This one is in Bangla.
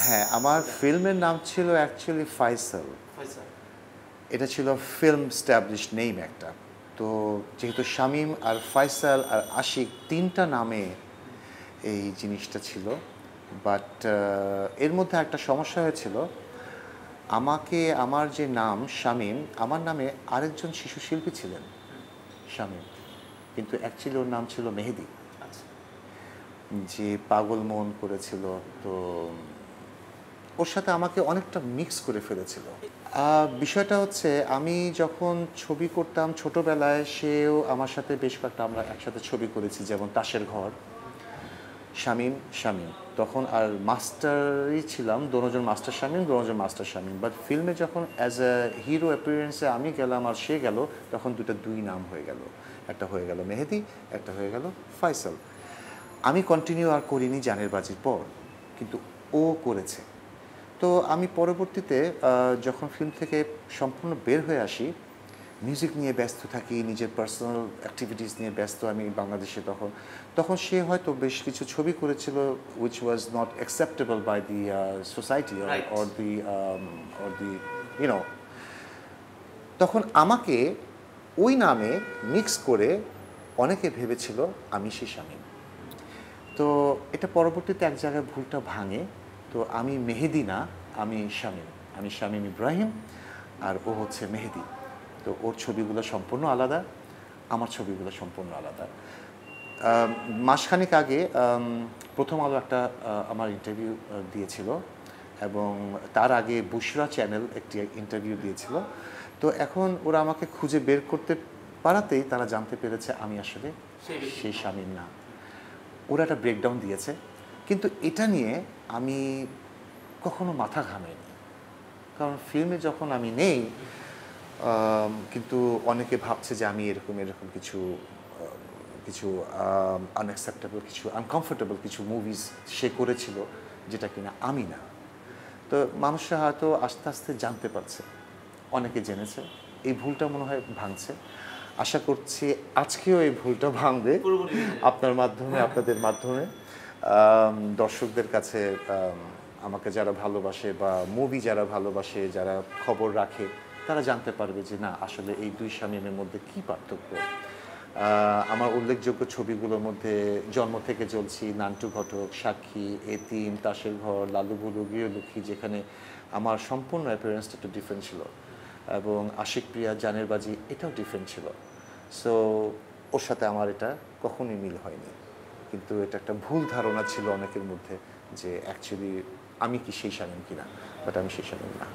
হ্যাঁ, আমার ফিল্মের নাম ছিল অ্যাকচুয়ালি ফাইসাল। ফয়সাল। এটা ছিল ফিল্ম স্ট্যাবলিশড নেম একটা। তো যেহেতু শামীম আর ফাইসাল আর আশিক ৩টা নামে এই জিনিসটা ছিল, বাট এর মধ্যে একটা সমস্যা হয়েছিল। আমাকে আমার যে নাম শামীম, আমার নামে আরেকজন শিশু শিল্পী ছিলেন শামীম, কিন্তু অ্যাকচুয়ালি ওর নাম ছিল মেহেদী, আচ্ছা। যে পাগল মন করেছিল। তো ওর সাথে আমাকে অনেকটা মিক্স করে ফেলেছিল। বিষয়টা হচ্ছে, আমি যখন ছবি করতাম ছোটবেলায়, সেও আমার সাথে বেশ কয়েকটা আমরা একসাথে ছবি করেছি, যেমন তাসের ঘর, শামীম শামীম। তখন আর মাস্টারই ছিলাম, দোনোজন মাস্টার শামীম, দোনোজন মাস্টার শামীম। বাট ফিল্মে যখন অ্যাজ এ হিরো অ্যাপিয়ারেন্সে আমি গেলাম আর সে গেল, তখন দুই নাম হয়ে গেল। একটা হয়ে গেল মেহেদী, একটা হয়ে গেল ফাইসাল। আমি কন্টিনিউ আর করিনি জানের বাজির পর, কিন্তু ও করেছে। তো আমি পরবর্তীতে যখন ফিল্ম থেকে সম্পূর্ণ বের হয়ে আসি, মিউজিক নিয়ে ব্যস্ত থাকি, নিজের পার্সোনাল অ্যাক্টিভিটিস নিয়ে ব্যস্ত আমি বাংলাদেশে। তখন সে হয়তো বেশ কিছু ছবি করেছিল which was not acceptable by the society or the you know. তখন আমাকে ওই নামে মিক্স করে অনেকে ভেবেছিল আমি সেই শামীম। তো এটা পরবর্তীতে এক জায়গায় ভুলটা ভাঙে। তো আমি মেহেদী না, আমি শামীম। আমি শামীম ইব্রাহিম, আর ও হচ্ছে মেহেদী। তো ওর ছবিগুলো সম্পূর্ণ আলাদা, আমার ছবিগুলো সম্পূর্ণ আলাদা। মাসখানেক আগে প্রথম আলো একটা আমার ইন্টারভিউ দিয়েছিল, এবং তার আগে বুশরা চ্যানেল একটি ইন্টারভিউ দিয়েছিল। তো এখন ওরা আমাকে খুঁজে বের করতে পারাতেই তারা জানতে পেরেছে আমি আসলে সেই শামীম না। ওরা একটা ব্রেকডাউন দিয়েছে, কিন্তু এটা নিয়ে আমি কখনো মাথা ঘামাইনি, কারণ ফিল্মে যখন আমি নেই, কিন্তু অনেকে ভাবছে যে আমি এরকম কিছু কিছু আনঅ্যাকসেপ্টেবল, কিছু আনকমফোর্টেবল কিছু মুভিজ সে করেছিল, যেটা কিনা আমি না। তো মানুষরা হয়তো আস্তে আস্তে জানতে পারছে, অনেকে জেনেছে। এই ভুলটা মনে হয় ভাঙছে। আশা করছি আজকেও এই ভুলটা ভাঙবে আপনার মাধ্যমে, আপনাদের মাধ্যমে। দর্শকদের কাছে আমাকে যারা ভালোবাসে বা মুভি যারা ভালোবাসে, যারা খবর রাখে, তারা জানতে পারবে যে না, আসলে এই দুই শামীমের মধ্যে কী পার্থক্য। আমার উল্লেখযোগ্য ছবিগুলোর মধ্যে জন্ম থেকে জ্বলছি, নান্টু ঘটক, সাক্ষী, এতিম, তাসের ঘর, লালু ভুলু, গৃহলক্ষ্মী, যেখানে আমার সম্পূর্ণ অ্যাপিয়ারেন্সটা একটু ডিফারেন্ট ছিল, এবং আশিক প্রিয়া, জানের বাজি, এটাও ডিফারেন্ট ছিল। সো ওর সাথে আমার এটা কখনোই মিল হয়নি, কিন্তু এটা একটা ভুল ধারণা ছিল অনেকের মধ্যে যে অ্যাকচুয়ালি আমি কি সেই শামীম কিনা, বাট আমি সেই শামীম না।